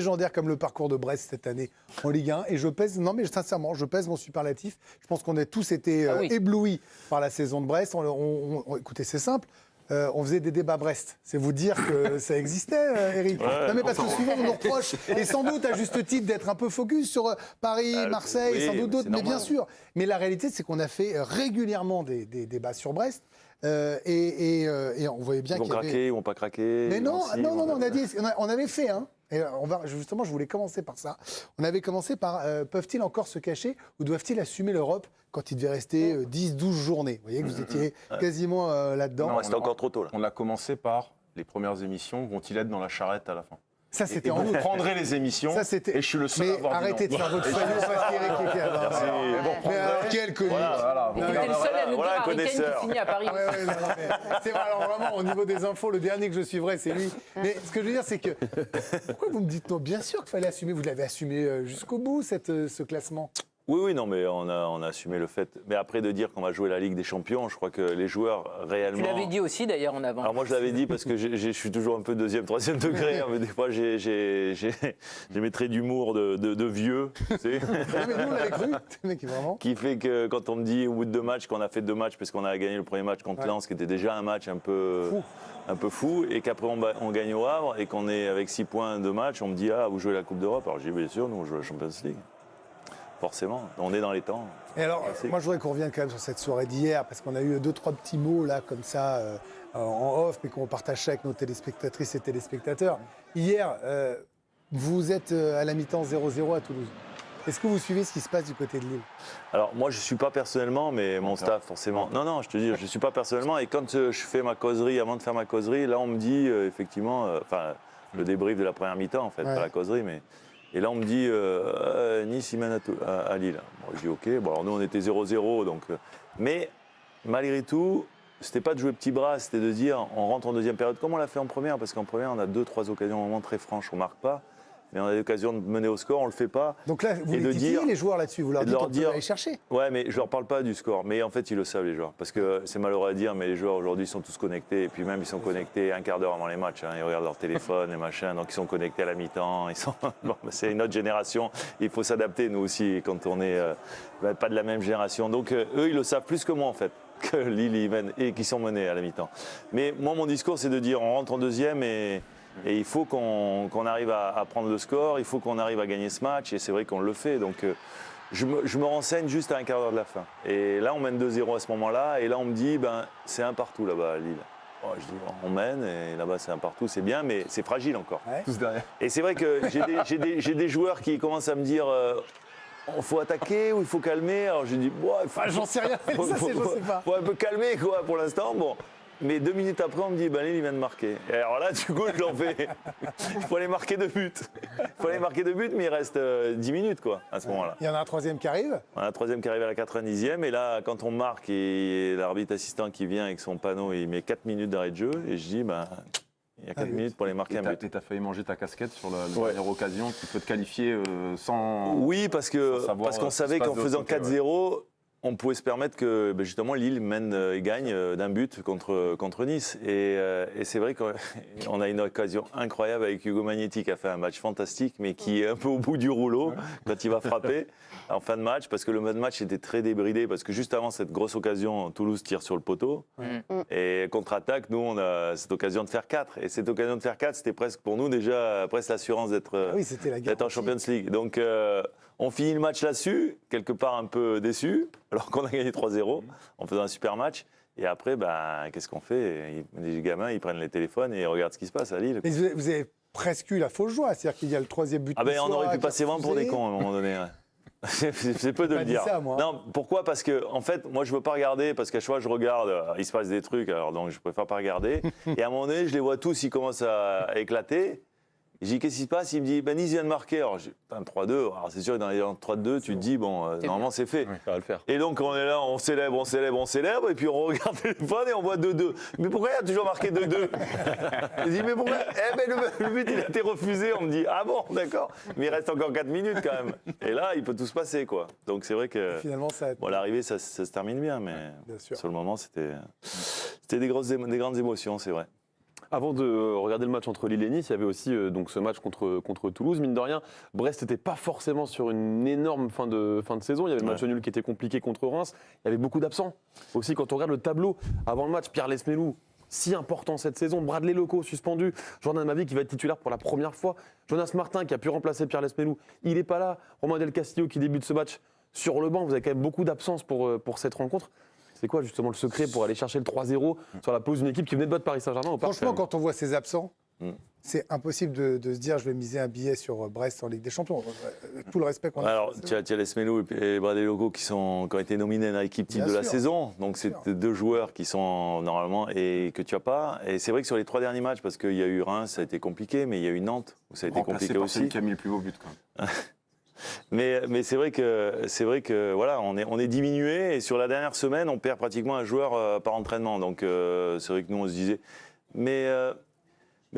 légendaire comme le parcours de Brest cette année en Ligue 1. Et je pèse, non mais sincèrement, je pèse mon superlatif. Je pense qu'on a tous été éblouis par la saison de Brest. Écoutez, c'est simple. On faisait des débats Brest. C'est vous dire que ça existait, Eric. Non, mais parce que souvent, on nous reproche, et sans doute à juste titre, d'être un peu focus sur Paris, Marseille, sans doute d'autres, mais bien sûr. Mais la réalité, c'est qu'on a fait régulièrement des débats sur Brest. Et on voyait bien qu'ils vont craquer, ils vont pas craquer. Mais non, on a dit, on avait fait, hein. Et justement, je voulais commencer par ça. On avait commencé par peuvent-ils encore se cacher ou doivent-ils assumer l'Europe quand il devait rester 10-12 journées? Vous voyez que vous étiez quasiment là-dedans. Non, c'était encore trop tôt. Là. On a commencé par les premières émissions. Vont-ils être dans la charrette à la fin? Ça, c'était en vous prendrez les émissions et je suis le seul à avoir arrêtez de faire votre faillot parce qu'Eric était là. Merci. Quel connu. Vous êtes le seul à nous dire Harry Kane qui signe à Paris. C'est vrai, alors vraiment, au niveau des infos, le dernier que je suivrai, c'est lui. Mais ce que je veux dire, c'est que... Pourquoi vous me dites non? Bien sûr qu'il fallait assumer. Vous l'avez assumé jusqu'au bout, ce classement. Oui, non, mais on a assumé le fait. Mais après, de dire qu'on va jouer la Ligue des Champions, je crois que les joueurs, réellement... Tu l'avais dit aussi, d'ailleurs, en avant. Alors moi, je l'avais dit parce que je suis toujours un peu deuxième, troisième degré. Hein, mais des fois, j'ai mes traits d'humour de vieux, tu sais. Mais nous, on l'avait cru, mec, vraiment. Qui fait que quand on me dit au bout de 2 matchs, qu'on a fait 2 matchs parce qu'on a gagné le premier match contre Lens, qui était déjà un match un peu fou, et qu'après on gagne au Havre, et qu'on est avec 6 points de match, on me dit « Ah, vous jouez la Coupe d'Europe ?» Alors j'ai dit « Bien sûr, nous, on joue la Champions League. » Forcément, on est dans les temps. Et alors, moi je voudrais qu'on revienne quand même sur cette soirée d'hier, parce qu'on a eu 2-3 petits mots là, comme ça, en off, mais qu'on partage avec nos téléspectatrices et téléspectateurs. Hier, vous êtes à la mi-temps 0-0 à Toulouse. Est-ce que vous suivez ce qui se passe du côté de Lille? Alors moi je ne suis pas personnellement, mais mon staff forcément. Non, je te dis, je ne suis pas personnellement. Et quand je fais ma causerie, avant de faire ma causerie, là on me dit effectivement, le débrief de la première mi-temps en fait, pas la causerie, mais... Et là, on me dit Nice, il mène à Lille. Bon, je dis OK. Bon, alors nous, on était 0-0. Donc, mais malgré tout, c'était pas de jouer petit bras, c'était de dire on rentre en deuxième période comme on l'a fait en première. Parce qu'en première, on a 2-3 occasions vraiment très franches, on ne marque pas. Mais on a l'occasion de mener au score, on ne le fait pas. Donc là, vous les titillez les joueurs là-dessus, vous leur dites qu'on peut aller chercher. Ouais, mais je ne leur parle pas du score. Mais en fait, ils le savent, les joueurs. Parce que c'est malheureux à dire, mais les joueurs aujourd'hui sont tous connectés. Et puis même, ils sont connectés un quart d'heure avant les matchs. Hein. Ils regardent leur téléphone, les machins. Donc ils sont connectés à la mi-temps. Bon, c'est une autre génération. Il faut s'adapter, nous aussi, quand on n'est pas de la même génération. Donc eux, ils le savent plus que moi, en fait. Que Lille, ils mènent et qui sont menés à la mi-temps. Mais moi, mon discours, c'est de dire on rentre en deuxième et il faut qu'on arrive à prendre le score, il faut qu'on arrive à gagner ce match, et c'est vrai qu'on le fait. Donc je me renseigne juste à un quart d'heure de la fin. Et là, on mène 2-0 à ce moment-là, et là, on me dit, c'est un partout là-bas à Lille. Bon, je dis, on mène, et là-bas, c'est un partout, c'est bien, mais c'est fragile encore. Ouais. Tous derrière. Et c'est vrai que j'ai des joueurs qui commencent à me dire... il faut attaquer ou il faut calmer. Alors je dis, j'en sais rien, ça c'est je sais pas. Faut un peu calmer quoi pour l'instant. Bon. Mais 2 minutes après, on me dit, Lille, il vient de marquer. Et alors là, du coup, je l'en fais. Il faut aller marquer 2 buts. Il faut aller marquer 2 buts, mais il reste 10 minutes, quoi, à ce moment-là. Il y en a un troisième qui arrive. On a un troisième qui arrive à la 90e. Et là, quand on marque, et l'arbitre assistant qui vient avec son panneau, il met 4 minutes d'arrêt de jeu. Et je dis, il y a 4 minutes pour aller marquer un but. Et tu as failli manger ta casquette sur la dernière occasion qui peut te qualifier sans. Oui, parce qu'on savait qu'en faisant 4-0, on pouvait se permettre que justement Lille mène et gagne d'un but contre Nice. Et c'est vrai qu'on a une occasion incroyable avec Hugo Magnetti qui a fait un match fantastique, mais qui est un peu au bout du rouleau quand il va frapper en fin de match, parce que le match était très débridé, parce que juste avant cette grosse occasion, Toulouse tire sur le poteau. Et contre-attaque, nous, on a cette occasion de faire 4. Et cette occasion de faire 4, c'était presque pour nous déjà presque l'assurance d'être en Champions League. Donc on finit le match là-dessus, quelque part un peu déçu, alors qu'on a gagné 3-0 en faisant un super match. Et après, qu'est-ce qu'on fait? Les gamins, ils prennent les téléphones et ils regardent ce qui se passe à Lille. Mais vous avez presque eu la fausse joie, c'est-à-dire qu'il y a le 3e but. On aurait pu passer vraiment pour des cons à un moment donné. C'est peu de le dire. Ça, moi. Non, pourquoi? Parce que en fait, moi, je veux pas regarder parce qu'à chaque fois je regarde, il se passe des trucs, alors donc je préfère pas regarder. Et à un moment donné, je les vois tous, ils commencent à éclater. Et j'ai dit, qu'est-ce qui se passe? Il me dit, Nice vient de marquer. Alors, j'ai 3-2. Alors, c'est sûr que dans les 3-2, tu te dis, normalement, c'est fait. Oui, ça va le faire. Et donc, on est là, on célèbre, et puis on regarde le téléphone et on voit 2-2. Mais pourquoi il a toujours marqué 2-2? Je dis, mais pourquoi? Le but, il a été refusé. On me dit, ah bon, d'accord. Mais il reste encore 4 minutes quand même. Et là, il peut tout se passer, quoi. Donc, c'est vrai que. Finalement, l'arrivée, ça se termine bien, mais sur le moment, c'était des grandes émotions, c'est vrai. Avant de regarder le match entre Lille et Nice, il y avait aussi donc ce match contre Toulouse. Mine de rien, Brest n'était pas forcément sur une énorme fin de saison. Il y avait le match nul qui était compliqué contre Reims. Il y avait beaucoup d'absents. Aussi, quand on regarde le tableau, avant le match, Pierre Lesmelou, si important cette saison, Bradley Loko suspendu, Jordan Amavi qui va être titulaire pour la première fois, Jonas Martin qui a pu remplacer Pierre Lesmelou, il n'est pas là, Romain Del Castillo qui débute ce match sur le banc. Vous avez quand même beaucoup d'absence pour cette rencontre. C'est quoi justement le secret pour aller chercher le 3-0 sur la pelouse d'une équipe qui venait de battre Paris Saint-Germain au Parc? Franchement, quand on voit ces absents, c'est impossible de se dire je vais miser un billet sur Brest en Ligue des Champions. Tout le respect qu'on a. Alors, tu as Lesmelou et Bradley Loko qui ont été nominés dans l'équipe type de la saison. Donc, c'est deux joueurs qui sont normalement et que tu n'as pas. Et c'est vrai que sur les 3 derniers matchs, parce qu'il y a eu Reims, ça a été compliqué, mais il y a eu Nantes où ça a été compliqué aussi. C'est qui a mis le plus beau but quand même. Mais c'est vrai que voilà, on est diminué et sur la dernière semaine, on perd pratiquement un joueur par entraînement. Donc c'est vrai que nous on se disait, mais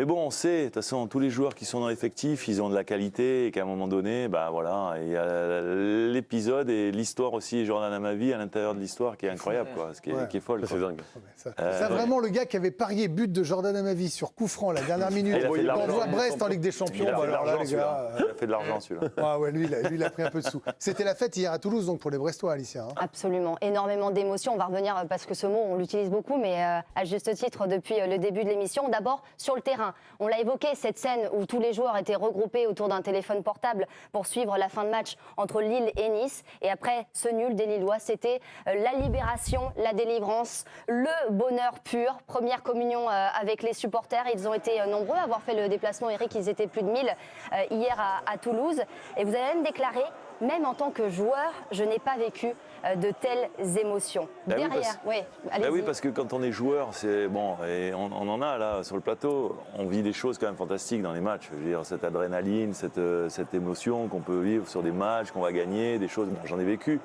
bon, on sait, de toute façon, tous les joueurs qui sont dans l'effectif, ils ont de la qualité et qu'à un moment donné, bah voilà, il y a l'épisode et l'histoire aussi, Jordan Amavi à l'intérieur de l'histoire qui est incroyable, quoi, qui est folle. C'est dingue. Ça vraiment le gars qui avait parié but de Jordan Amavi sur coup franc la dernière minute. Il envoie Brest en Ligue des Champions. Il a fait de l'argent celui-là. Ah ouais, lui, il a pris un peu de sous. C'était la fête hier à Toulouse, donc pour les Brestois, Alicia. Hein. Absolument, énormément d'émotions. On va revenir parce que ce mot, on l'utilise beaucoup, mais à juste titre depuis le début de l'émission. D'abord sur le terrain. On l'a évoqué, cette scène où tous les joueurs étaient regroupés autour d'un téléphone portable pour suivre la fin de match entre Lille et Nice. Et après ce nul des Lillois, c'était la libération, la délivrance, le bonheur pur. Première communion avec les supporters. Ils ont été nombreux à avoir fait le déplacement. Eric, ils étaient plus de 1000 hier à Toulouse. Et vous avez même déclaré, même en tant que joueur, je n'ai pas vécu de telles émotions. Bah Derrière, oui, parce que quand on est joueur, c'est bon, et on en a là sur le plateau, on vit des choses quand même fantastiques dans les matchs. Je veux dire, cette adrénaline, cette émotion qu'on peut vivre sur des matchs, qu'on va gagner, des choses, bon, j'en ai vécu.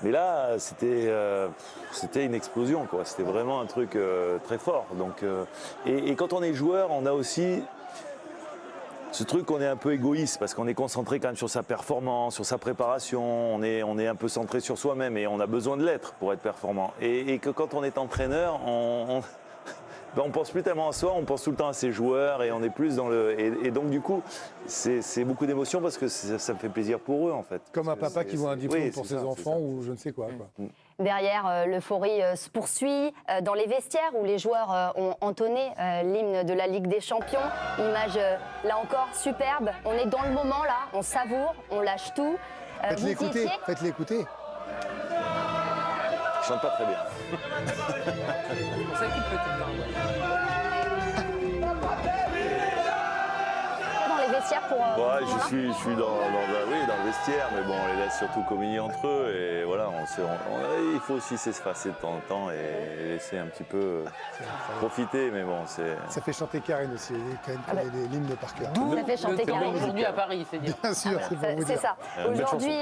Mais là, c'était une explosion, quoi. C'était vraiment un truc très fort. Donc, et quand on est joueur, on a aussi ce truc qu'on est un peu égoïste parce qu'on est concentré quand même sur sa performance, sur sa préparation, on est un peu centré sur soi-même et on a besoin de l'être pour être performant. Et que quand on est entraîneur, on pense plus tellement à soi, on pense tout le temps à ses joueurs et on est plus dans le... Et donc du coup, c'est beaucoup d'émotions parce que ça me fait plaisir pour eux en fait. Comme un papa qui voit un diplôme pour ses enfants ou je ne sais quoi. Derrière, l'euphorie se poursuit dans les vestiaires où les joueurs ont entonné l'hymne de la Ligue des Champions. Image, là encore, superbe. On est dans le moment, là, on savoure, on lâche tout. Faites-les écouter, faites-les écouter. Je chante pas très bien. C'est ça qui peut être pour je suis dans le vestiaire, mais bon, on les laisse surtout communier entre eux et voilà, il faut aussi s'espacer de temps en temps et laisser un petit peu profiter, mais bon, c'est... Ça fait chanter Karine aussi, Karine connaît l'hymne par cœur. Ça fait chanter Karine. Aujourd'hui à Paris, c'est dire. Bien sûr, c'est ça. Aujourd'hui,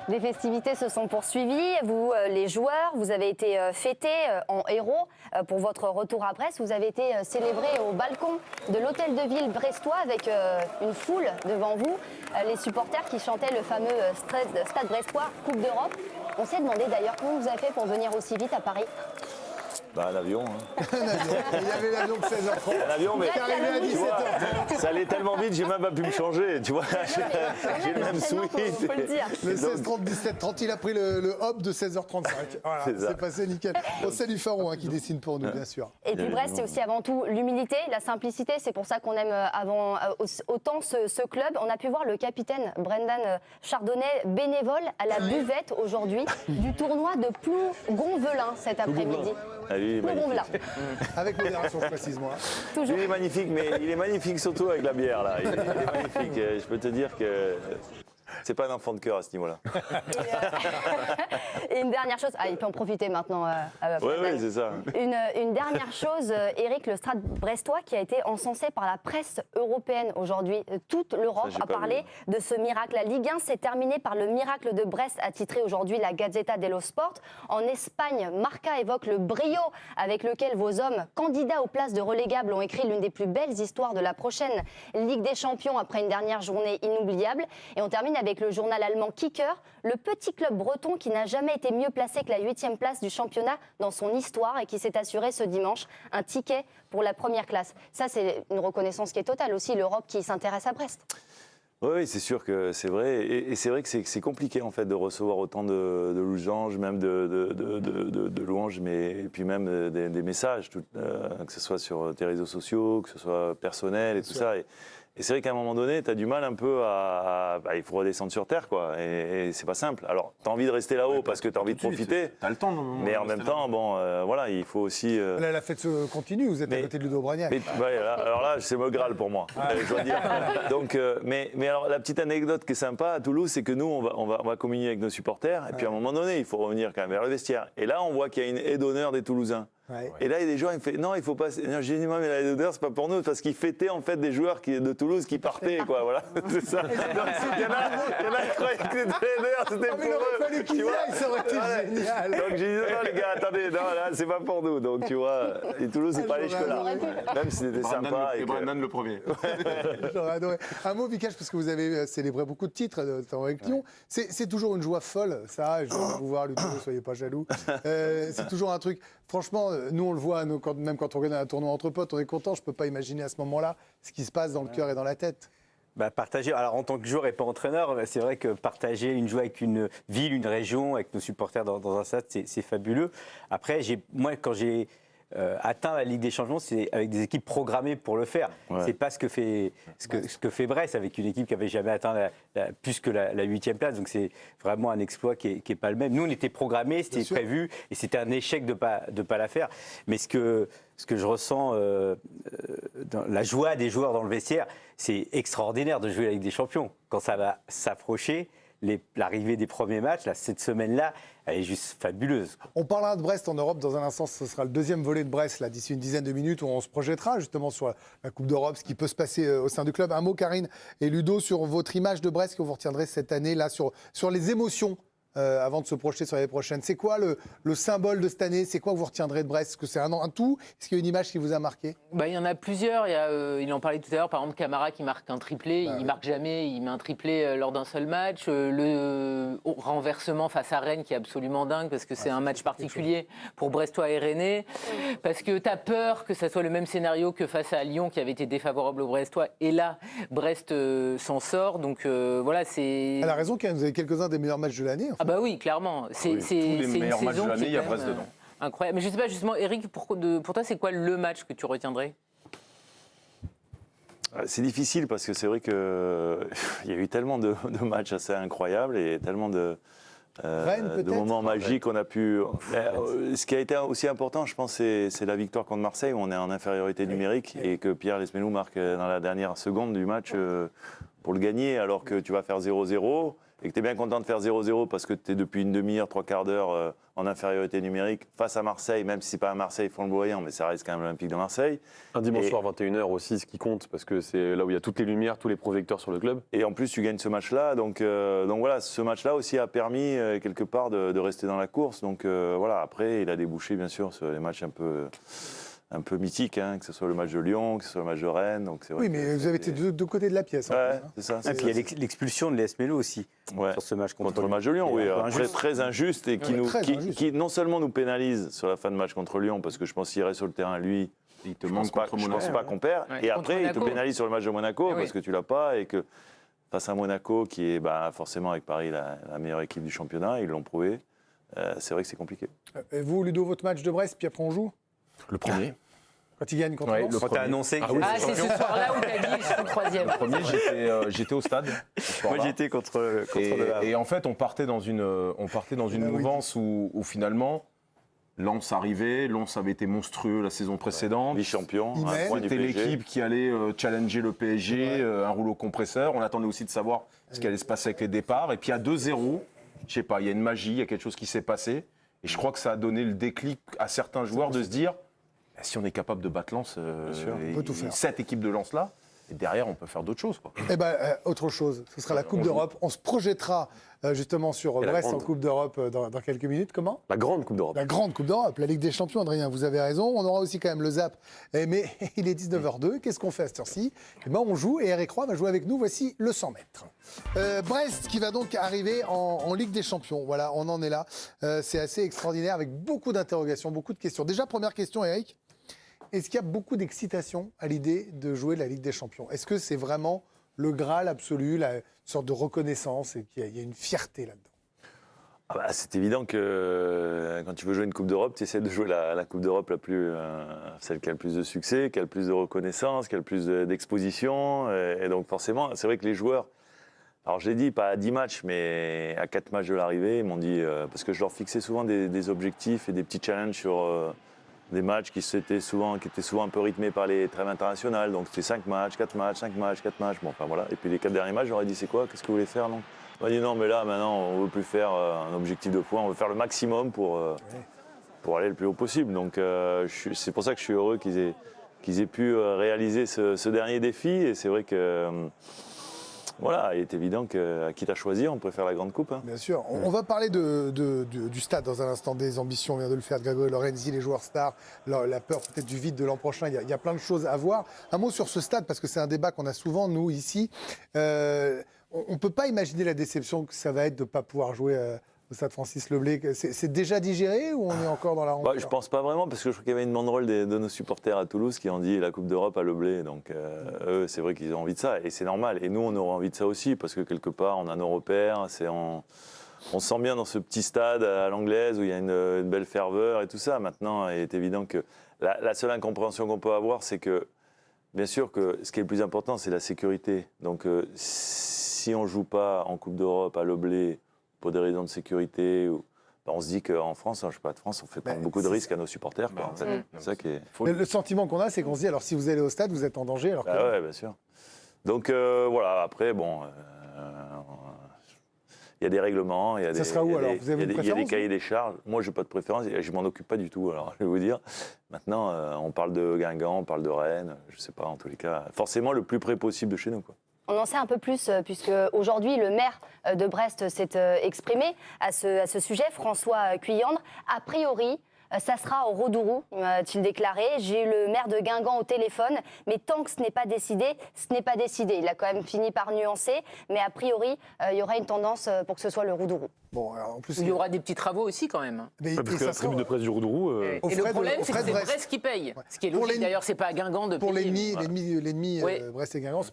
les festivités se sont poursuivies. Vous, les joueurs, vous avez été fêtés en héros pour votre retour à Brest. Vous avez été célébrés au balcon de l'hôtel de ville brestois avec une foule devant vous. Les supporters qui chantaient le fameux Stade brestois, Coupe d'Europe. On s'est demandé d'ailleurs comment vous avez fait pour venir aussi vite à Paris. Bah, un avion. Hein. Un avion. Il y avait l'avion de 16h30. Un avion, mais arrivé à 17h30. Ça allait tellement vite, j'ai même pas pu me changer. Tu vois, j'ai le même sweat. Le 16h30, 17h30, il a pris le hop de 16h35. Voilà, c'est passé nickel. On salue Faron qui dessine pour nous, bien sûr. Et puis Brest, c'est aussi avant tout l'humilité, la simplicité. C'est pour ça qu'on aime autant ce club. On a pu voir le capitaine Brendan Chardonnay bénévole à la buvette aujourd'hui du tournoi de Plougonvelin cet après-midi. Ah, lui, il est magnifique. Avec modération, je précise moi. Toujours. Il est magnifique, mais il est magnifique surtout avec la bière là. Il est magnifique. Je peux te dire que c'est pas un enfant de cœur à ce niveau-là. Et une dernière chose, il peut en profiter maintenant. Oui, c'est ça. Une dernière chose, Eric, le Stade brestois qui a été encensé par la presse européenne aujourd'hui. Toute l'Europe a parlé de ce miracle. La Ligue 1 s'est terminée par le miracle de Brest, a titré aujourd'hui la Gazzetta dello Sport. En Espagne, Marca évoque le brio avec lequel vos hommes, candidats aux places de relégables, ont écrit l'une des plus belles histoires de la prochaine Ligue des Champions après une dernière journée inoubliable. Et on termine avec avec le journal allemand Kicker, le petit club breton qui n'a jamais été mieux placé que la 8e place du championnat dans son histoire et qui s'est assuré ce dimanche un ticket pour la première classe. Ça, c'est une reconnaissance qui est totale aussi, l'Europe qui s'intéresse à Brest. Oui, c'est sûr que c'est vrai. Et c'est vrai que c'est compliqué en fait de recevoir autant de louanges, même de louanges, et puis même des messages, que ce soit sur tes réseaux sociaux, que ce soit personnel et tout ça. Et c'est vrai qu'à un moment donné, tu as du mal un peu il faut redescendre sur Terre, quoi. Et c'est pas simple. Alors, tu as envie de rester là-haut parce que tu as envie de profiter. Tu as le temps. Mais en même temps, voilà, il faut aussi... Là, la fête se continue, vous êtes à côté de Ludo Brognac. Alors là, c'est me Graal pour moi, je dois dire. Donc, mais alors, la petite anecdote qui est sympa à Toulouse, c'est que nous, on va communier avec nos supporters. Et puis, à un moment donné, il faut revenir quand même vers le vestiaire. Et là, on voit qu'il y a une haie d'honneur des Toulousains. Ouais. Et là, il y a des joueurs, il me fait non, il faut pas. J'ai dit, mais la haie d'honneur, c'est pas pour nous, parce qu'ils fêtaient en fait des joueurs de Toulouse qui partaient, quoi. Voilà, c'est ça. Donc, il y en a qui croyaient que c'était haie d'honneur, c'était pour eux. Il aurait fallu qu'ils aillent, ça aurait été génial. Donc, j'ai dit, non, les gars, attendez, non, là, c'est pas pour nous. Donc, tu vois, et Toulouse, c'est pas allé jusque-là. Même si c'était sympa. Et Brandon le premier. J'aurais adoré. Un mot, Vikash, parce que vous avez célébré beaucoup de titres avec Lyon. C'est toujours une joie folle, ça. Je vais vous voir, Ludo, ne soyez pas jaloux. C'est toujours un truc. Franchement, nous, on le voit, même quand on regarde un tournoi entre potes, on est content. Je ne peux pas imaginer à ce moment-là ce qui se passe dans le cœur et dans la tête. Partager, alors en tant que joueur et pas entraîneur, c'est vrai que partager une joie avec une ville, une région, avec nos supporters dans un stade, c'est fabuleux. Après, moi, quand j'ai atteint la Ligue des Champions, c'est avec des équipes programmées pour le faire. Ouais. C'est pas ce que fait Brest avec une équipe qui avait jamais atteint plus que la 8e place. Donc c'est vraiment un exploit qui est pas le même. Nous, on était programmés, c'était prévu, et c'était un échec de pas la faire. Mais ce que je ressens dans la joie des joueurs dans le vestiaire, c'est extraordinaire de jouer la Ligue des Champions. Quand ça va s'approcher, l'arrivée des premiers matchs, cette semaine-là, elle est juste fabuleuse. On parlera de Brest en Europe dans un instant. Ce sera le deuxième volet de Brest, d'ici une dizaine de minutes, où on se projettera justement sur la Coupe d'Europe, ce qui peut se passer au sein du club. Un mot, Karine et Ludo, sur votre image de Brest que vous retiendrez cette année, là, sur les émotions. Avant de se projeter sur l'année prochaine. C'est quoi le symbole de cette année? C'est quoi que vous retiendrez de Brest? Est-ce que c'est un tout? Est-ce qu'il y a une image qui vous a marqué? Il y en a plusieurs. Il en parlait tout à l'heure, par exemple Camara qui marque un triplé. Il marque jamais, il met un triplé lors d'un seul match. Le renversement face à Rennes qui est absolument dingue parce que c'est un match particulier pour Brestois et Rennais. Parce que tu as peur que ça soit le même scénario que face à Lyon qui avait été défavorable aux Brestois. Et là, Brest s'en sort. Donc voilà, c'est... Elle a raison, Karine, vous avez quelques-uns des meilleurs matchs de l'année. Ah bah oui, clairement. Tous les meilleurs matchs de l'année, il y a Brest dedans. Incroyable. Mais je ne sais pas, justement, Eric, pour toi, c'est quoi le match que tu retiendrais? C'est difficile parce que c'est vrai qu'il y a eu tellement de matchs assez incroyables et tellement de moments magiques qu'on a pu... Ce qui a été aussi important, je pense, c'est la victoire contre Marseille où on est en infériorité numérique et que Pierre Lesmelou marque dans la dernière seconde du match pour le gagner alors que tu vas faire 0-0. Et que tu es bien content de faire 0-0 parce que tu es depuis une demi-heure, 3/4 d'heure en infériorité numérique face à Marseille, même si ce n'est pas à Marseille flamboyant, mais ça reste quand même l'Olympique de Marseille. Un dimanche soir, 21h aussi, ce qui compte, parce que c'est là où il y a toutes les lumières, tous les projecteurs sur le club. Et en plus, tu gagnes ce match-là. Donc voilà, ce match-là aussi a permis quelque part de rester dans la course. Donc voilà, après, il a débouché bien sûr sur les matchs un peu mythique, que ce soit le match de Lyon, que ce soit le match de Rennes. Donc oui, mais vous avez été de deux côtés de la pièce. Ouais, c'est ça. Et puis il y a l'expulsion de Lesmelou aussi sur ce match contre le match de Lyon, oui. Très injuste et qui non seulement nous pénalise sur la fin de match contre Lyon, parce que je pense qu'il reste sur le terrain, lui, je ne pense pas qu'on perd. Ouais. Et après, il te pénalise sur le match de Monaco parce que tu ne l'as pas et que face à Monaco, qui est forcément avec Paris la meilleure équipe du championnat, ils l'ont prouvé, c'est vrai que c'est compliqué. Et vous, Ludo, votre match de Brest, puis après on joue? Le premier. Quand il gagne contre Lens. Quand tu as annoncé que c'est ce soir-là où tu as dit je suis le troisième. Le premier, j'étais au stade. Moi, j'étais contre Le Havre. Et en fait, on partait dans une mouvance où finalement, Lens arrivait. Lens avait été monstrueux la saison précédente. Vice-champion. C'était l'équipe qui allait challenger le PSG, un rouleau compresseur. On attendait aussi de savoir ce qui allait se passer avec les départs. Et puis à 2-0, je sais pas, il y a une magie, il y a quelque chose qui s'est passé. Et je crois que ça a donné le déclic à certains joueurs de se dire... Si on est capable de battre Lens, on peut tout faire. Cette équipe de Lens-là, Et derrière, on peut faire d'autres choses. Quoi. Eh ben, autre chose, ce sera la Coupe d'Europe. On se projettera justement sur Brest en Coupe d'Europe dans quelques minutes. Comment ? La grande Coupe d'Europe. La grande Coupe d'Europe, la Ligue des Champions, Adrien, vous avez raison. On aura aussi quand même le Zap. Mais il est 19h02. Qu'est-ce qu'on fait à cette heure-ci ? Eh ben, on joue et Eric Roy va jouer avec nous. Voici le 100 mètres. Brest qui va donc arriver en Ligue des Champions. Voilà, on en est là. C'est assez extraordinaire avec beaucoup d'interrogations, beaucoup de questions. Déjà, première question, Eric. Est-ce qu'il y a beaucoup d'excitation à l'idée de jouer la Ligue des Champions ? Est-ce que c'est vraiment le Graal absolu, une sorte de reconnaissance et qu'il y a une fierté là-dedans ? C'est évident que quand tu veux jouer une Coupe d'Europe, tu essaies de jouer la Coupe d'Europe celle qui a le plus de succès, qui a le plus de reconnaissance, qui a le plus d'exposition. Et donc forcément, c'est vrai que les joueurs, alors je l'ai dit, pas à 10 matchs, mais à 4 matchs de l'arrivée, ils m'ont dit, parce que je leur fixais souvent des objectifs et des petits challenges sur des matchs qui étaient souvent un peu rythmés par les trêves internationales. Donc c'était 5 matchs, 4 matchs, 5 matchs, 4 matchs. Bon, enfin voilà. Et puis les 4 derniers matchs, j'aurais dit c'est quoi ? Qu'est-ce que vous voulez faire ? Non. On m'a dit non, mais là maintenant, on ne veut plus faire un objectif de points, on veut faire le maximum pour aller le plus haut possible. Donc c'est pour ça que je suis heureux qu'ils aient pu réaliser ce dernier défi. Et c'est vrai que. Voilà, il est évident qu'à qui t'as choisi, on peut faire la grande coupe. Hein. Bien sûr. On va parler du stade dans un instant, des ambitions. On vient de le faire, Grégory Lorenzi, les joueurs stars, la peur peut-être du vide de l'an prochain. Il y a plein de choses à voir. Un mot sur ce stade, parce que c'est un débat qu'on a souvent, nous, ici. On ne peut pas imaginer la déception que ça va être de ne pas pouvoir jouer au stade Francis Leblay. C'est déjà digéré ou on est encore dans la rancœur ? Je ne pense pas vraiment, parce que je crois qu'il y avait une banderole de nos supporters à Toulouse qui ont dit la Coupe d'Europe à Leblay. Donc eux, c'est vrai qu'ils ont envie de ça, et c'est normal. Et nous, on aura envie de ça aussi, parce que quelque part, on a nos repères. On se sent bien dans ce petit stade à l'anglaise où il y a une belle ferveur et tout ça. Maintenant, il est évident que la seule incompréhension qu'on peut avoir, c'est que, bien sûr, que ce qui est le plus important, c'est la sécurité. Donc si on ne joue pas en Coupe d'Europe à Leblay, pour des raisons de sécurité, on se dit qu'en France, je ne sais pas, de France, on fait prendre beaucoup de risques à nos supporters. C'est ça qui est... Le sentiment qu'on a, c'est qu'on se dit, alors si vous allez au stade, vous êtes en danger. Alors oui, bien sûr. Donc voilà, après, bon, il y a des règlements, il y a des cahiers des charges. Moi, je n'ai pas de préférence, je ne m'en occupe pas du tout, alors je vais vous dire. Maintenant, on parle de Guingamp, on parle de Rennes, je ne sais pas, en tous les cas, forcément le plus près possible de chez nous, quoi. On en sait un peu plus, puisque aujourd'hui, le maire de Brest s'est exprimé à ce sujet, François Cuyandre. A priori, ça sera au Rodourou, a-t-il déclaré. J'ai eu le maire de Guingamp au téléphone, mais tant que ce n'est pas décidé, ce n'est pas décidé. Il a quand même fini par nuancer, mais a priori, il y aura une tendance pour que ce soit le Rodourou. Bon, alors, en plus, il y aura des petits travaux aussi quand même. Parce que la tribune de presse du Rodourou... Et le problème, c'est que c'est Brest qui paye. Ouais. Ce qui est logique, d'ailleurs, c'est pas à Guingamp de payer. Pour l'ennemi Brest et Guingamp,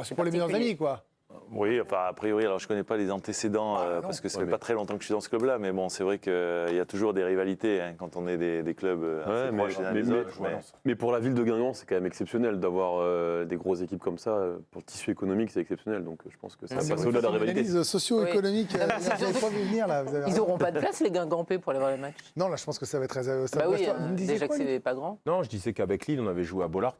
c'est pour les meilleurs amis, quoi. Oui, enfin, a priori, alors je ne connais pas les antécédents, parce que ça fait pas très longtemps que je suis dans ce club-là, mais bon, c'est vrai qu'il y a toujours des rivalités quand on est des clubs assez proches les uns des autres. Mais pour la ville de Guingamp, c'est quand même exceptionnel d'avoir des grosses équipes comme ça. Pour le tissu économique, c'est exceptionnel, donc je pense que ça passe au-delà de la rivalité. Analyse socio-économique, vous n'avez pas vu venir, là. Ils n'auront pas de place, les Guingampais, pour aller voir les matchs. Non, là, je pense que ça va être très... oui, déjà que c'est pas grand. Non, je disais qu'avec Lille, on avait joué à Bollaert.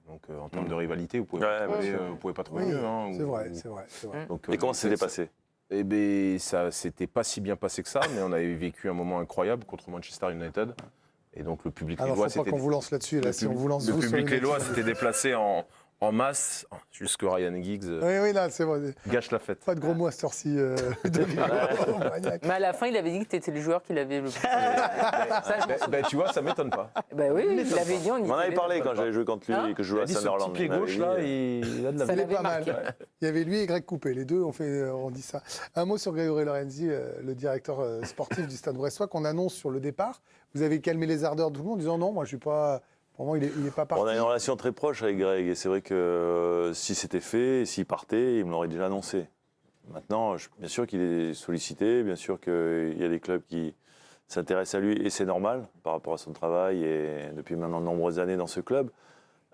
Donc en termes de rivalité, vous pouvez pas trouver mieux. C'est vrai. Donc, et comment ça s'est passé ? Eh bien, ça s'était pas si bien passé que ça, mais on avait vécu un moment incroyable contre Manchester United. Et donc le public lillois s'était... qu'on vous lance là-dessus, là, si on vous lance... Le public lillois s'était déplacé en masse, jusque Ryan Giggs là, c'est vrai. Gâche la fête. Pas de gros mots à cette heure-ci. Mais à la fin, il avait dit que tu étais le joueur qui l'avait le plus. Tu vois, ça m'étonne pas. Oui, il avait dit. On en avait parlé quand j'avais joué contre lui et que je jouais à Sunderland. Pied gauche, là, il a de la ça pas mal. Il y avait lui et Greg Coupé, les deux on dit ça. Un mot sur Grégory Lorenzi, le directeur sportif du Stade Brestois, qu'on annonce sur le départ. Vous avez calmé les ardeurs de tout le monde en disant non, moi je suis pas... Pour moi, il n'est pas parti. On a une relation très proche avec Greg, et c'est vrai que si c'était fait, s'il partait, il me l'aurait déjà annoncé. Maintenant, bien sûr qu'il est sollicité, bien sûr qu'il y a des clubs qui s'intéressent à lui, et c'est normal par rapport à son travail, et depuis maintenant de nombreuses années dans ce club.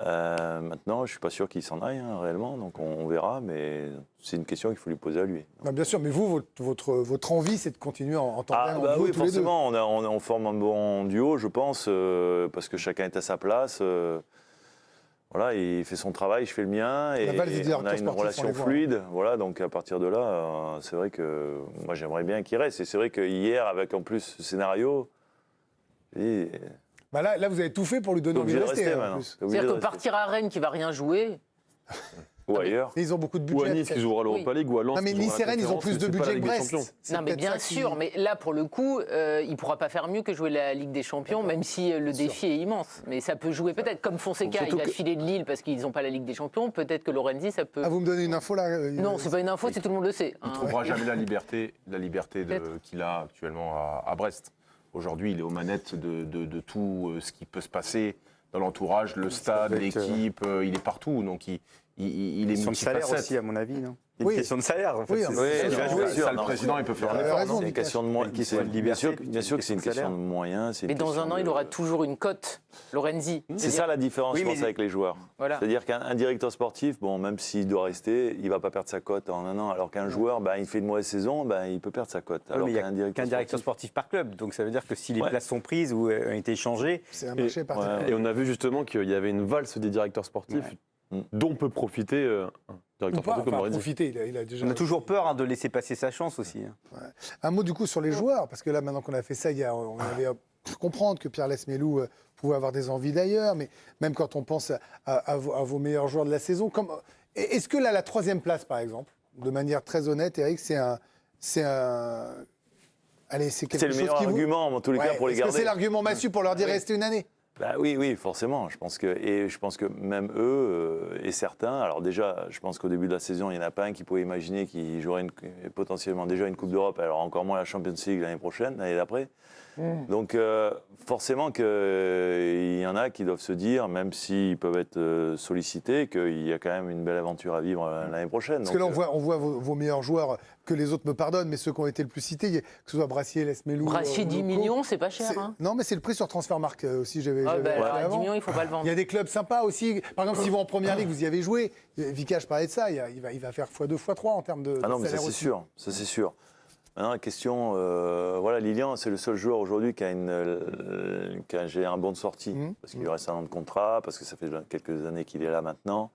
Maintenant, je ne suis pas sûr qu'il s'en aille réellement, donc on verra, mais c'est une question qu'il faut lui poser à lui. Non, bien sûr, mais vous, votre envie, c'est de continuer en tandem en duo, oui, forcément, on forme un bon duo, je pense, parce que chacun est à sa place. Voilà, il fait son travail, je fais le mien, et on a une relation fluide. Voilà, donc à partir de là, c'est vrai que moi j'aimerais bien qu'il reste. Et c'est vrai que hier, avec en plus ce scénario, là, vous avez tout fait pour lui donner envie de rester. C'est-à-dire que partir à Rennes qui va rien jouer. Ou ailleurs. Mais ils ont beaucoup de Ou budget. à Nice qui jouera l'Europa League, ou à Lens. Non, mais qui jouera Nice la et Rennes, ils ont Conférence, plus de mais c'est pas la budget que Ligue des Brest. Champions. C'est Non, mais peut-être bien ça qui- sûr, mais là, pour le coup, il ne pourra pas faire mieux que jouer la Ligue des Champions, même si le défi est immense. Mais ça peut jouer peut-être. Comme Fonseca, il va filer de Lille parce qu'ils n'ont pas la Ligue des Champions, peut-être que Lorenzi, ça peut... Ah, vous me donnez une info là Non, c'est pas une info, c'est tout le monde le sait. Il ne trouvera jamais la liberté qu'il a actuellement à Brest. Aujourd'hui, il est aux manettes de tout ce qui peut se passer dans l'entourage, le stade, l'équipe, il est partout. Donc il est Question de salaire multifacette. aussi, à mon avis, non? Une Oui. question de salaire, en fait. Oui, c'est- oui, c'est- non, va bien jouer. sûr. Ça, le président, il peut faire un Il a effort. raison, non C'est une question de moyens. Une question de liberté, Bien sûr que c'est une question question de de salaire. moyens. c'est une Mais dans question un an, il de- aura toujours une cote, Lorenzi. C'est ça la différence, Oui, je pense, mais- avec les joueurs. Voilà. C'est-à-dire qu'un directeur sportif, bon, même s'il doit rester, il ne va pas perdre sa cote en un an. Alors qu'un joueur, il fait une mauvaise saison, il peut perdre sa cote. Oui, Alors mais il n'y a qu'un directeur sportif, sportif par club. Donc ça veut dire que si les Ouais. places sont prises ou ont été échangées, C'est un marché particulier. Et on a vu justement qu'il y avait une valse des directeurs sportifs dont peut profiter un directeur Ou pas, sportif comme enfin, Lorenzi. profiter, il a déjà... on a toujours peur de laisser passer sa chance aussi. Un mot du coup sur les joueurs, parce que là maintenant qu'on a fait ça, on avait pu comprendre que Pierre Lesmelou pouvait avoir des envies d'ailleurs, mais même quand on pense à vos meilleurs joueurs de la saison, est-ce que là la troisième place par exemple, de manière très honnête, Eric, c'est allez, c'est quelque c'est le chose meilleur qui vous... argument, en tous les cas, pour les Est-ce que garder. c'est l'argument massue pour leur dire rester une année? Oui, forcément. Je pense que même eux et certains. Alors déjà, je pense qu'au début de la saison, il n'y en a pas un qui pouvait imaginer qu'il jouerait potentiellement déjà une Coupe d'Europe, alors encore moins la Champions League l'année prochaine, l'année d'après. Donc forcément qu'il y en a qui doivent se dire, même s'ils peuvent être sollicités, qu'il y a quand même une belle aventure à vivre l'année prochaine. Parce que là, on voit vos meilleurs joueurs, que les autres me pardonnent, mais ceux qui ont été le plus cités, que ce soit Brassier, Lesmelou... Brassier, 10 millions, c'est pas cher. Hein. Non, mais c'est le prix sur Transfermarkt aussi, j'avais Ah, acheté alors, à 10 avant. millions, il ne faut pas le vendre. Il y a des clubs sympas aussi. Par exemple, s'ils vont en première ligue, vous y avez joué. Vika, je parlais de ça. Il va faire x2, x3 en termes de. Ah non, de mais ça salaire c'est aussi. sûr. Ça c'est sûr. Maintenant, la question, Lilian, c'est le seul joueur aujourd'hui qui a un bon de sortie. Parce qu'il lui reste un an de contrat, parce que ça fait quelques années qu'il est là maintenant.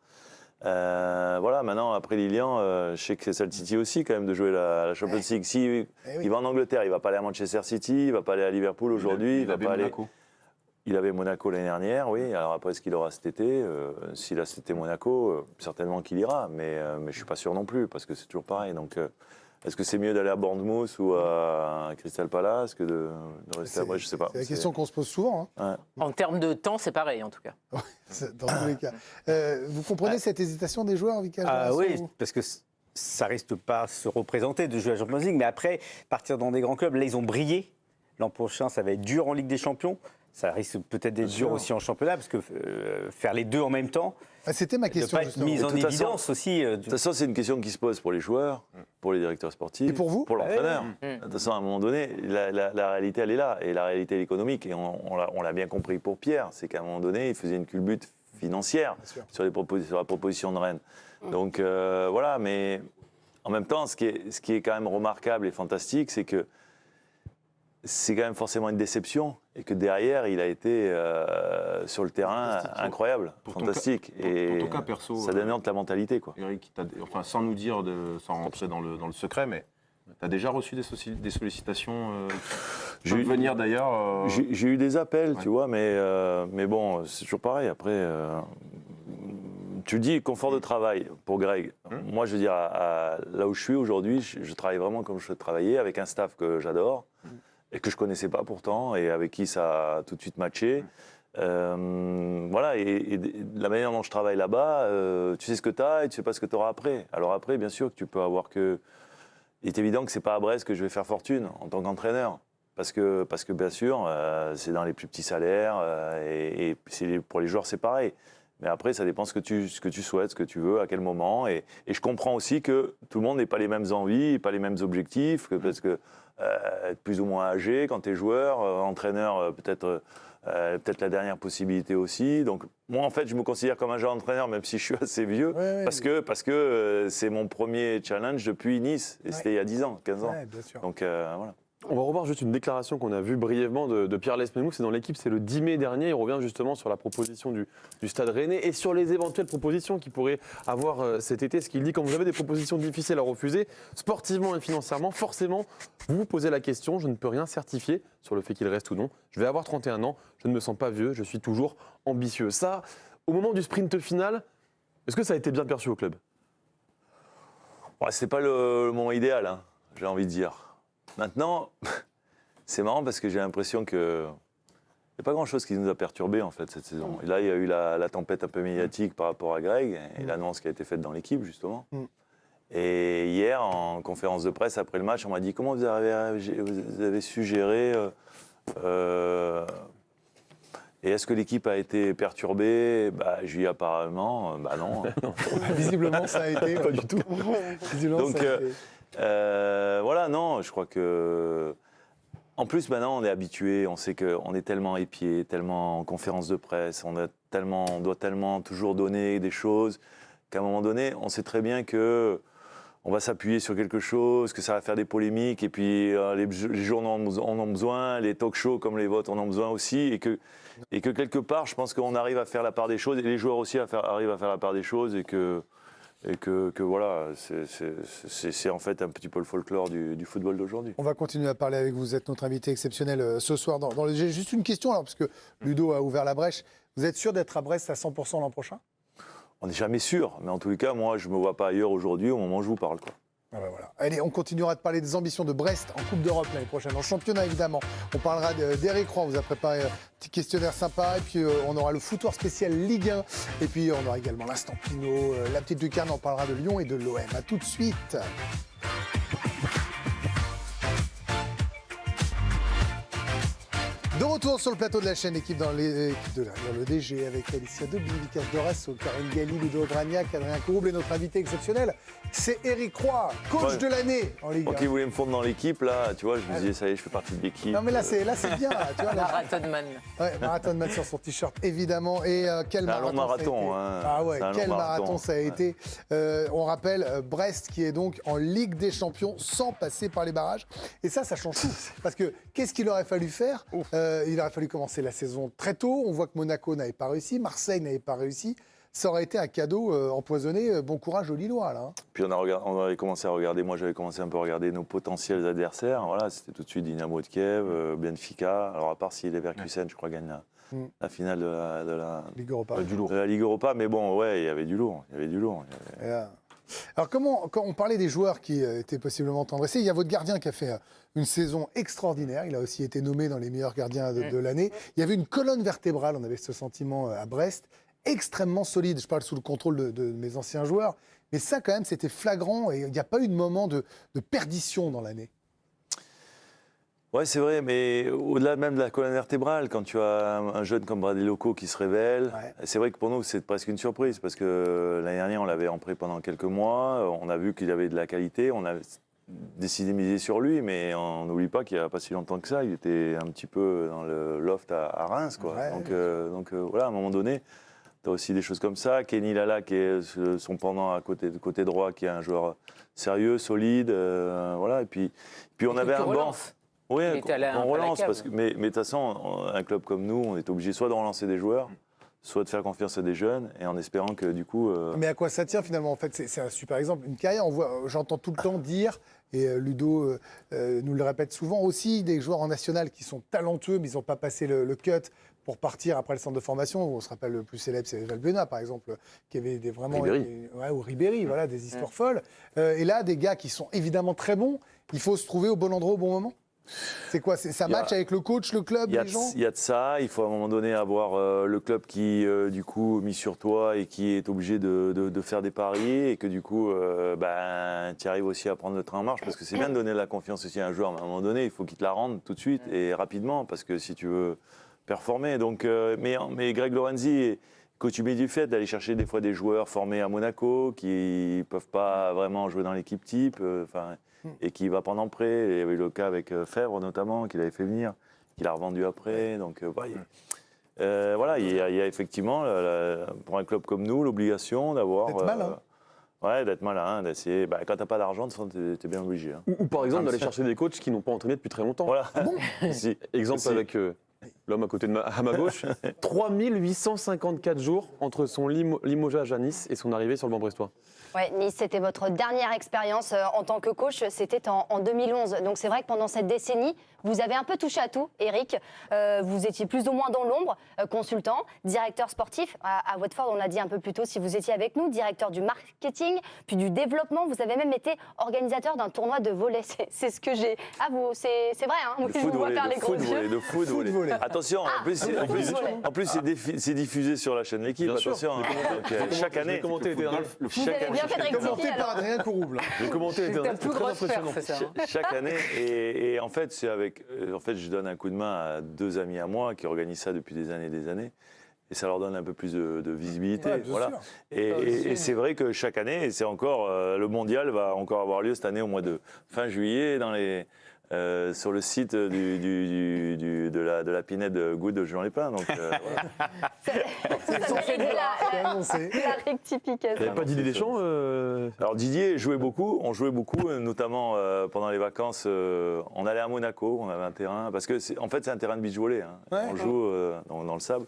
Maintenant, après Lilian, je sais que c'est le City aussi, quand même, de jouer la Champions League. Si il va en Angleterre, il ne va pas aller à Manchester City, il ne va pas aller à Liverpool aujourd'hui. Il avait Monaco. Il avait Monaco l'année dernière, oui. Alors après, est-ce qu'il aura cet été S'il a cet été Monaco, certainement qu'il ira, mais je ne suis pas sûr non plus, parce que c'est toujours pareil. Donc, est-ce que c'est mieux d'aller à Bournemouth ou à Crystal Palace que de rester à Brest? Je ne sais pas. C'est la question qu'on se pose souvent. Ouais. En termes de temps, c'est pareil, en tout cas. Dans tous les cas. Vous comprenez cette hésitation des joueurs, Vika? Ah oui, parce que ça risque pas se représenter de jouer à la Champions League, mais après, partir dans des grands clubs, là, ils ont brillé. L'an prochain, ça va être dur en Ligue des Champions. Ça risque peut-être d'être dur aussi en championnat, parce que faire les deux en même temps, C'était ma de question. ne pas être justement. mise en De toute façon- évidence aussi. De toute façon, c'est une question qui se pose pour les joueurs, pour les directeurs sportifs. Et pour vous? Pour l'entraîneur. De toute façon, à un moment donné, la réalité, elle est là. Et la réalité, elle est économique. Et on l'a bien compris pour Pierre. C'est qu'à un moment donné, il faisait une culbute financière sur la proposition de Rennes. Donc voilà, mais en même temps, ce qui est quand même remarquable et fantastique, c'est que c'est quand même forcément une déception et que derrière, il a été sur le terrain incroyable, fantastique. Pour ton cas perso, ça dénonce la mentalité, quoi. Eric, sans nous dire, sans rentrer dans le secret, mais tu as déjà reçu des sollicitations J'ai eu- venir d'ailleurs J'ai eu des appels, tu vois, mais bon, c'est toujours pareil. Après, tu dis confort de travail pour Greg. Moi, je veux dire, là où je suis aujourd'hui, je travaille vraiment comme je travaillais, avec un staff que j'adore et que je connaissais pas pourtant et avec qui ça a tout de suite matché. Voilà, et la manière dont je travaille là-bas, tu sais ce que tu as et tu sais pas ce que tu auras après. Alors après, bien sûr que tu peux avoir que... Il est évident que c'est pas à Brest que je vais faire fortune en tant qu'entraîneur. Parce que bien sûr, c'est dans les plus petits salaires et pour les joueurs, c'est pareil. Mais après, ça dépend ce que tu souhaites, ce que tu veux, à quel moment. Et je comprends aussi que tout le monde n'a pas les mêmes envies, pas les mêmes objectifs, parce que être plus ou moins âgé quand tu es joueur, entraîneur, peut-être la dernière possibilité aussi. Donc moi, en fait, je me considère comme un jeune entraîneur, même si je suis assez vieux, parce que c'est mon premier challenge depuis Nice. Et c'était il y a 10 ans, 15 ans. Ouais, bien sûr. Donc voilà. On va revoir juste une déclaration qu'on a vue brièvement de Pierre Lesmelou. C'est dans l'équipe, c'est le 10 mai dernier. Il revient justement sur la proposition du Stade Rennais et sur les éventuelles propositions qu'il pourrait avoir cet été. Ce qu'il dit, quand vous avez des propositions difficiles à refuser, sportivement et financièrement, forcément, vous vous posez la question. Je ne peux rien certifier sur le fait qu'il reste ou non. Je vais avoir 31 ans, je ne me sens pas vieux, je suis toujours ambitieux. Ça, au moment du sprint final, Est-ce que ça a été bien perçu au club? C'est pas le moment idéal, hein, j'ai envie de dire. Maintenant, c'est marrant parce que j'ai l'impression que il n'y a pas grand-chose qui nous a perturbés en fait cette saison. Et là, il y a eu la tempête un peu médiatique par rapport à Greg et l'annonce qui a été faite dans l'équipe justement. Et hier, en conférence de presse après le match, on m'a dit comment vous avez su gérer et est-ce que l'équipe a été perturbée? J'ai dit apparemment, non. Visiblement, ça a été. Pas du tout. Donc, voilà, non, je crois que. En plus, maintenant, on est habitué, on sait qu'on est tellement épié, tellement en conférence de presse, on doit tellement toujours donner des choses, qu'à un moment donné, on sait très bien que on va s'appuyer sur quelque chose, que ça va faire des polémiques, et puis les journaux en ont besoin, les talk-shows comme les votes en ont besoin aussi, et que quelque part, je pense qu'on arrive à faire la part des choses, et les joueurs aussi arrivent à faire la part des choses, et que voilà, c'est en fait un petit peu le folklore du football d'aujourd'hui. On va continuer à parler avec vous. Vous êtes notre invité exceptionnel ce soir. J'ai juste une question, alors, parce que Ludo a ouvert la brèche. Vous êtes sûr d'être à Brest à 100% l'an prochain? On n'est jamais sûr, mais en tous les cas, moi, je ne me vois pas ailleurs aujourd'hui au moment où je vous parle, quoi. Voilà. Allez, on continuera de parler des ambitions de Brest en Coupe d'Europe l'année prochaine, en championnat évidemment. On parlera d'Éric Roy, on vous a préparé un petit questionnaire sympa, et puis on aura le footoir spécial Ligue 1, et puis on aura également l'instant Pinot, la petite lucarne, on parlera de Lyon et de l'OM. A tout de suite. De retour sur le plateau de la chaîne, équipe dans le DG avec Alicia Deby, Vicas Dorasso, Karine Galli, Ludo Obraniak, Adrien Courouble et notre invité exceptionnel, c'est Éric Roy, coach de l'année en Ligue 1. Quand il voulait me fondre dans l'équipe, là, tu vois, je me disais, ça y est, je fais partie de l'équipe. Non mais là c'est bien, tu vois. Marathonman. Ouais, Marathonman sur son t-shirt, évidemment. Et quel marathon ça a été. Ah ouais, quel marathon ça a été. On rappelle Brest qui est donc en Ligue des Champions sans passer par les barrages. Et ça change tout. Parce que qu'est-ce qu'il aurait fallu faire? Il aurait fallu commencer la saison très tôt. On voit que Monaco n'avait pas réussi, Marseille n'avait pas réussi. Ça aurait été un cadeau empoisonné. Bon courage aux Lillois, là. Puis on avait commencé à regarder, moi j'avais commencé un peu à regarder nos potentiels adversaires. Voilà, c'était tout de suite Dynamo de Kiev, Benfica. Alors à part si Leverkusen, je crois, gagne la finale de la Ligue Europa. De la Ligue Europa. Mais bon, ouais, il y avait du lourd. Alors quand on parlait des joueurs qui étaient possiblement tendressés, il y a votre gardien qui a fait une saison extraordinaire. Il a aussi été nommé dans les meilleurs gardiens de l'année. Il y avait une colonne vertébrale, on avait ce sentiment à Brest, extrêmement solide. Je parle sous le contrôle de mes anciens joueurs. Mais ça, quand même, c'était flagrant et il n'y a pas eu de moment de perdition dans l'année. Ouais, c'est vrai, mais au-delà même de la colonne vertébrale, quand tu as un jeune comme Bradley Loco qui se révèle, c'est vrai que pour nous, c'est presque une surprise, parce que l'année dernière, on l'avait en prêt pendant quelques mois, on a vu qu'il avait de la qualité, on a décidé de miser sur lui, mais on n'oublie pas qu'il n'y a pas si longtemps que ça, il était un petit peu dans le loft à Reims, quoi. Donc voilà, à un moment donné, tu as aussi des choses comme ça. Kenny Lala, qui est son pendant à côté droit, qui est un joueur sérieux, solide, voilà, et puis on avait un banc. Oui, on relance, mais de toute façon, un club comme nous, on est obligé soit de relancer des joueurs, soit de faire confiance à des jeunes, et en espérant que du coup... Mais à quoi ça tient finalement? En fait, c'est un super exemple. Une carrière, j'entends tout le temps dire, et Ludo nous le répète souvent aussi, des joueurs en national qui sont talentueux, mais ils n'ont pas passé le cut pour partir après le centre de formation. On se rappelle le plus célèbre, c'est Valbuena, par exemple, qui avait ou Ribéry, voilà, des histoires folles. Et là, des gars qui sont évidemment très bons, il faut se trouver au bon endroit au bon moment. C'est quoi? Ça match avec le coach, le club, les gens? Il y a de ça. Il faut à un moment donné avoir le club qui, du coup, mise sur toi et qui est obligé de faire des paris et que, du coup, tu arrives aussi à prendre le train en marche, parce que c'est bien de donner de la confiance aussi à un joueur, mais à un moment donné, il faut qu'il te la rende tout de suite et rapidement, parce que si tu veux performer. Donc, mais Greg Lorenzi est coutumier du fait d'aller chercher des fois des joueurs formés à Monaco qui ne peuvent pas vraiment jouer dans l'équipe type. Et qui va prendre en prêt. Il y avait eu le cas avec Fèvre notamment, qu'il avait fait venir, qu'il a revendu après. Donc voilà, il y a effectivement, pour un club comme nous, l'obligation d'avoir... D'être malin. D'être malin, d'essayer. Quand t'as pas d'argent, t'es bien obligé. Hein. Ou par exemple d'aller chercher des coachs qui n'ont pas entraîné depuis très longtemps. Voilà. Ah bon? Si. Exemple aussi. avec l'homme à côté à ma gauche, 3854 jours entre son limogeage à Nice et son arrivée sur le banc brestois. Ouais, Nice, c'était votre dernière expérience en tant que coach, c'était en 2011. Donc c'est vrai que pendant cette décennie, vous avez un peu touché à tout, Eric. Vous étiez plus ou moins dans l'ombre, consultant, directeur sportif. À Watford, on l'a dit un peu plus tôt, si vous étiez avec nous, directeur du marketing, puis du développement. Vous avez même été organisateur d'un tournoi de volley. C'est ce que j'ai... Ah, c'est vrai, hein, de foot volley. Attention, en plus c'est diffusé sur la chaîne L'Équipe. Attention, chaque année. Commenté par Adrien Courouble. Le commentaire était très impressionnant. Chaque année, et en fait, je donne un coup de main à 2 amis à moi qui organisent ça depuis des années. Et ça leur donne un peu plus de visibilité. Ouais, voilà. Et c'est vrai que chaque année, et c'est encore le mondial va encore avoir lieu cette année au mois de fin juillet sur le site de la Pinède Good de Jean Lépin. Donc, voilà. C'est la rectification. Il n'y avait pas Didier Deschamps Alors Didier on jouait beaucoup, notamment pendant les vacances. On allait à Monaco, on avait un terrain, parce que c'est un terrain de beach volley. Hein. Ouais, on joue dans le sable.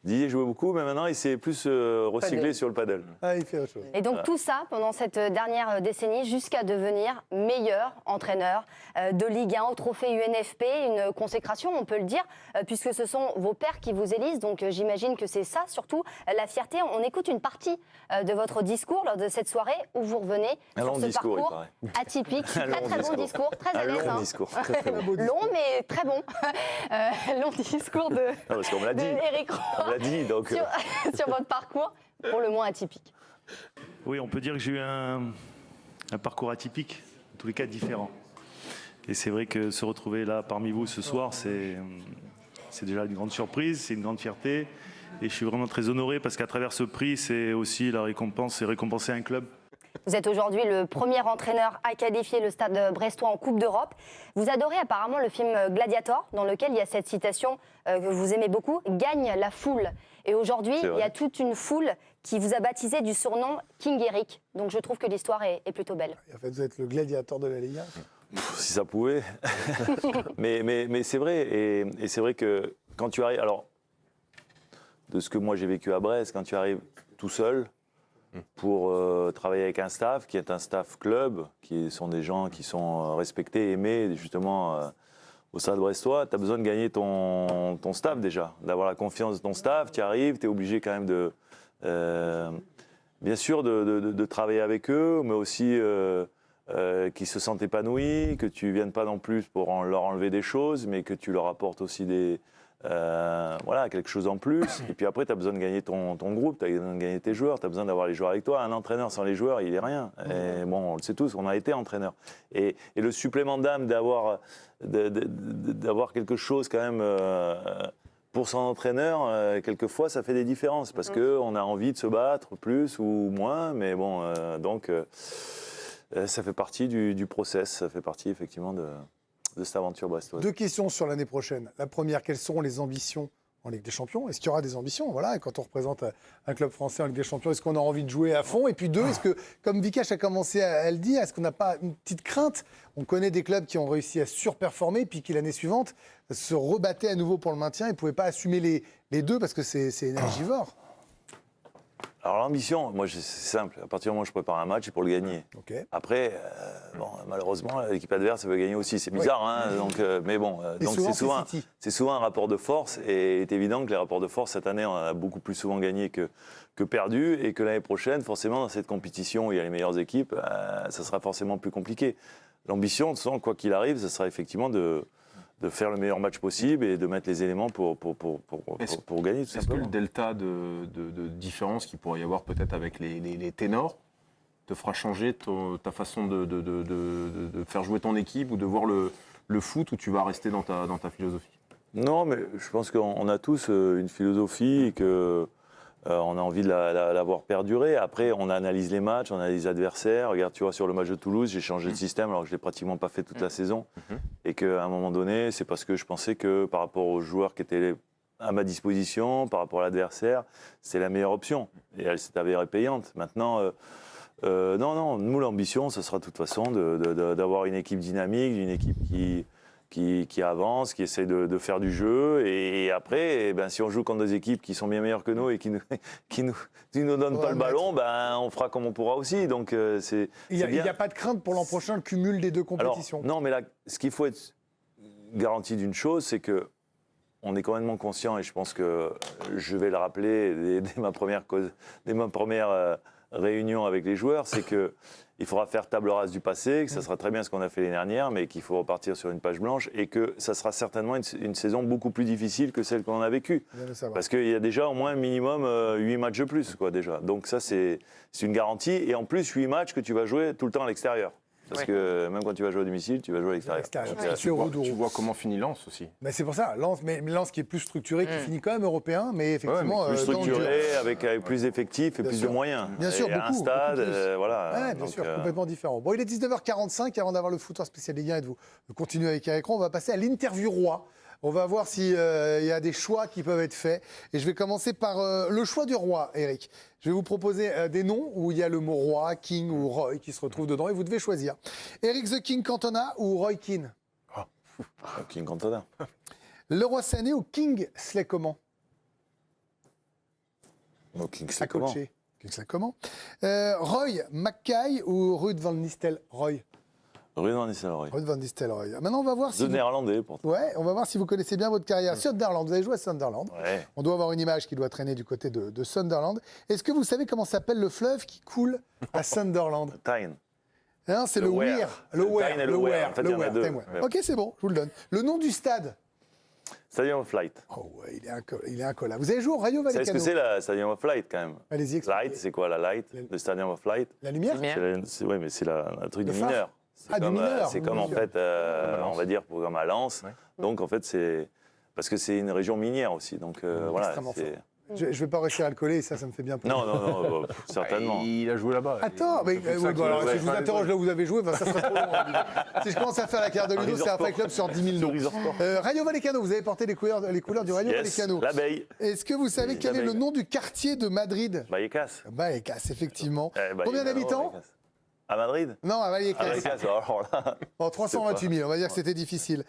Didier jouait beaucoup, mais maintenant il s'est plus recyclé sur le paddle. Ah, il fait autre chose. Et donc tout ça pendant cette dernière décennie jusqu'à devenir meilleur entraîneur de Ligue 1 au trophée UNFP, une consécration on peut le dire, puisque ce sont vos pairs qui vous élisent, donc j'imagine que c'est ça surtout la fierté. On écoute une partie de votre discours lors de cette soirée où vous revenez sur ce parcours atypique, très bon discours, très à l'aise. Long discours. Long mais très bon. Long discours de parce qu'on me l'a dit. Éric Roy. Dit, donc, sur votre parcours, pour le moins atypique. Oui, on peut dire que j'ai eu un parcours atypique, en tous les cas différent. Et c'est vrai que se retrouver là parmi vous ce soir, c'est déjà une grande surprise, c'est une grande fierté. Et je suis vraiment très honoré parce qu'à travers ce prix, c'est aussi la récompense, c'est récompenser un club. Vous êtes aujourd'hui le premier entraîneur à qualifier le Stade brestois en Coupe d'Europe. Vous adorez apparemment le film Gladiator, dans lequel il y a cette citation que vous aimez beaucoup, « Gagne la foule ». Et aujourd'hui, il y a toute une foule qui vous a baptisé du surnom King Eric. Donc je trouve que l'histoire est plutôt belle. En fait, vous êtes le gladiateur de la Ligue 1. Si ça pouvait. mais c'est vrai. Et c'est vrai que quand tu arrives... Alors, de ce que moi j'ai vécu à Brest, quand tu arrives tout seul... pour travailler avec un staff qui est un staff club, qui sont des gens qui sont respectés, aimés, justement, au Stade brestois. Tu as besoin de gagner ton staff déjà, d'avoir la confiance de ton staff. Tu arrives, tu es obligé quand même bien sûr, de travailler avec eux, mais aussi qu'ils se sentent épanouis, que tu ne viennes pas non plus pour leur enlever des choses, mais que tu leur apportes aussi quelque chose en plus. Et puis après, tu as besoin de gagner ton groupe, tu as besoin de gagner tes joueurs, tu as besoin d'avoir les joueurs avec toi. Un entraîneur sans les joueurs, il est rien. Et bon, on le sait tous, on a été entraîneur. Et le supplément d'âme d'avoir quelque chose quand même pour son entraîneur, quelquefois, ça fait des différences parce qu'on a envie de se battre plus ou moins. Mais bon, ça fait partie du process, ça fait partie effectivement de cette aventure brestoise. 2 questions sur l'année prochaine. La première, quelles seront les ambitions en Ligue des Champions? Est-ce qu'il y aura des ambitions? Voilà, quand on représente un club français en Ligue des Champions, est-ce qu'on a envie de jouer à fond? Et puis 2, est-ce que, comme Vikash a commencé à le dire, est-ce qu'on n'a pas une petite crainte? On connaît des clubs qui ont réussi à surperformer, puis qui l'année suivante se rebattaient à nouveau pour le maintien et ne pouvaient pas assumer les deux parce que c'est énergivore. Alors l'ambition, moi c'est simple. À partir du moment où je prépare un match, c'est pour le gagner. Okay. Après, malheureusement, l'équipe adverse veut gagner aussi. C'est bizarre, hein, donc, mais bon. Donc c'est souvent un rapport de force. Et il est évident que les rapports de force, cette année, on a beaucoup plus souvent gagné que perdu. Et que l'année prochaine, forcément, dans cette compétition où il y a les meilleures équipes, ça sera forcément plus compliqué. L'ambition, de toute façon, quoi qu'il arrive, ça sera effectivement de faire le meilleur match possible et de mettre les éléments pour gagner, tout simplement. Est-ce que le delta de différence qu'il pourrait y avoir peut-être avec les ténors te fera changer ta façon de faire jouer ton équipe ou de voir le foot, ou tu vas rester dans ta philosophie? Non, mais je pense qu'on a tous une philosophie et que on a envie de la voir perdurer. Après, on analyse les matchs, on analyse les adversaires. Regarde, tu vois, sur le match de Toulouse, j'ai changé de système alors que je ne l'ai pratiquement pas fait toute la saison. Et qu'à un moment donné, c'est parce que je pensais que par rapport aux joueurs qui étaient à ma disposition, par rapport à l'adversaire, c'est la meilleure option. Et elle s'est avérée payante. Maintenant, non, nous, l'ambition, ce sera de toute façon d'avoir une équipe dynamique, une équipe qui avance, qui essaie de faire du jeu. Et après, eh ben, si on joue contre des équipes qui sont bien meilleures que nous et qui nous donnent pas le ballon, ben, on fera comme on pourra aussi. Donc, il n'y a pas de crainte pour l'an prochain, le cumul des deux compétitions. Alors, non, mais là, ce qu'il faut être garanti d'une chose, c'est que on est complètement conscient, et je pense que je vais le rappeler dès ma première réunion avec les joueurs, c'est qu'il faudra faire table rase du passé, que ça sera très bien ce qu'on a fait l'année dernière, mais qu'il faut repartir sur une page blanche et que ça sera certainement une saison beaucoup plus difficile que celle qu'on a vécue. Parce qu'il y a déjà au moins un minimum 8 matchs de plus, quoi, déjà. Donc ça, c'est une garantie. Et en plus, 8 matchs que tu vas jouer tout le temps à l'extérieur. Parce que même quand tu vas jouer à domicile, tu vas jouer à l'extérieur. Tu vois comment finit Lens aussi. Mais c'est pour ça, Lens, mais Lens qui est plus structuré, qui finit quand même européen, mais effectivement... plus structuré, avec plus d'effectifs et plus de moyens. Bien sûr, et beaucoup. Un stade, voilà. Ouais, bien sûr, complètement différent. Bon, il est 19h45, avant d'avoir le footeur spécial Ligue 1 et de continuer avec Eric Roy, on va passer à l'interview roi. On va voir s'il y a des choix qui peuvent être faits. Et je vais commencer par le choix du roi, Eric. Je vais vous proposer des noms où il y a le mot roi, King ou Roy qui se retrouvent dedans et vous devez choisir. Eric the King Cantona ou Roy Keane? King Cantona. Le roi Sané ou King Slay-Coman? King Slay-Coman. King Slay-Coman. Roy Mackay ou Ruud van Nistelrooy? Ruud van Nistelrooy. Ruud van Nistelrooy. Maintenant, on va voir si. Néerlandais, pourtant. Ouais, on va voir si vous connaissez bien votre carrière. Sunderland, vous avez joué à Sunderland. Ouais. On doit avoir une image qui doit traîner du côté de Sunderland. Est-ce que vous savez comment s'appelle le fleuve qui coule à Sunderland? Tyne. Hein, c'est le Wear. Le Wear. Le Wear. En fait, il y en a deux. Ok, c'est bon, je vous le donne. Le nom du stade? Stadium of Light. Oh ouais, il est incollable. Vous avez joué au Rayo Vallecano? Vous savez ce que c'est la Stadium of Light quand même? Allez-y, expliquez. Light, c'est quoi la light? Le Stadium of Light? La lumière? Oui, mais c'est un truc du phare. mineur. Du mineur. C'est comme en fait, on va dire, comme à Lens. Ouais. Donc en fait, c'est parce que c'est une région minière aussi. Donc voilà. Je ne vais pas rester alcoolé, ça me fait bien plaisir. Non, certainement. Il a joué là-bas. Attends, mais alors, si je vous interroge là où vous avez joué, ça serait trop long. Si je commence à faire la carte de Ludo, c'est un Fight Club sur 10 000 noms. Rayo Vallecano, vous avez porté les couleurs du Rayo Vallecano. L'abeille. Est-ce que vous savez quel est le nom du quartier de Madrid? Vallecas. Vallecas, effectivement. Combien d'habitants? À Madrid? Non, à Vallecas. Bon, 328 000, on va dire que c'était difficile.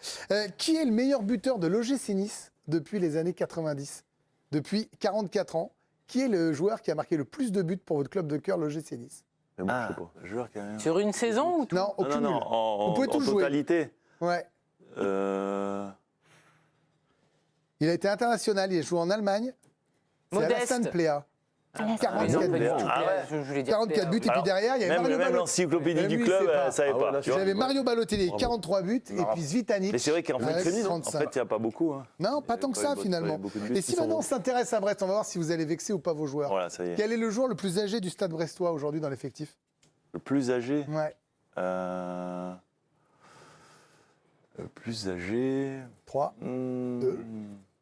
Qui est le meilleur buteur de l'OGC Nice depuis les années 90? Depuis 44 ans, qui est le joueur qui a marqué le plus de buts pour votre club de cœur, l'OGC Nice? Je sais pas. Joueur qui a... Sur une saison ou tout? Non, au cumul. Non, vous pouvez tout jouer. Totalité. Ouais. Il a été international, il a joué en Allemagne. C'est Alassane Plea. 44 buts. 44 buts, et puis derrière, il y avait Mario Balotelli. Même l'encyclopédie du club, elle ne savait pas. Il y avait Mario Balotelli, 43 buts, et puis Zvitanic. Mais c'est vrai qu'en fait, il n'y a pas beaucoup. Non, pas tant que ça, finalement. Et si maintenant on s'intéresse à Brest, on va voir si vous allez vexer ou pas vos joueurs. Voilà, ça y est. Quel est le joueur le plus âgé du Stade brestois aujourd'hui dans l'effectif? Le plus âgé? Ouais. Le plus âgé... 3, 2,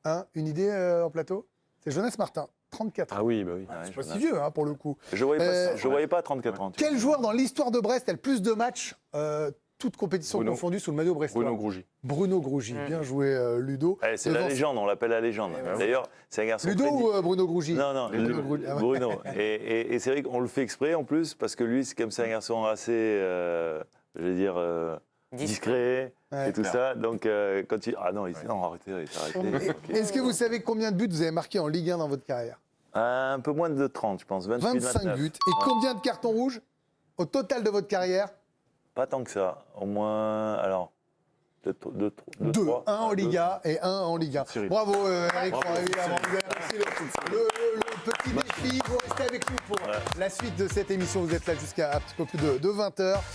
1. Une idée en plateau? C'est Jonas Martin. 34 ans. Ah oui, bah oui. C'est pas si vieux pour le coup. Je ne voyais pas 34 ans. Quel joueur dans l'histoire de Brest a le plus de matchs, toutes compétitions confondues, sous le maillot brestois? Bruno Grougy. Bruno Grougy, bien joué Ludo. C'est la légende, on l'appelle la légende. D'ailleurs, c'est un garçon. Ludo ou Bruno Grougy? Non, Bruno. Et c'est vrai qu'on le fait exprès en plus, parce que lui, c'est comme c'est un garçon assez, je vais dire, discret. Et tout ça, donc quand il... Ah non, arrêtez. Est-ce que vous savez combien de buts vous avez marqué en Ligue 1 dans votre carrière? Un peu moins de 30, je pense. 25 buts. Et combien de cartons rouges au total de votre carrière? Pas tant que ça. Au moins, alors... 2. 1 en Liga et 1 en Ligue 1. Bravo Eric Roy, évidemment. Vous avez réussi le petit défi. Vous restez avec nous pour la suite de cette émission. Vous êtes là jusqu'à un petit peu plus de 20h.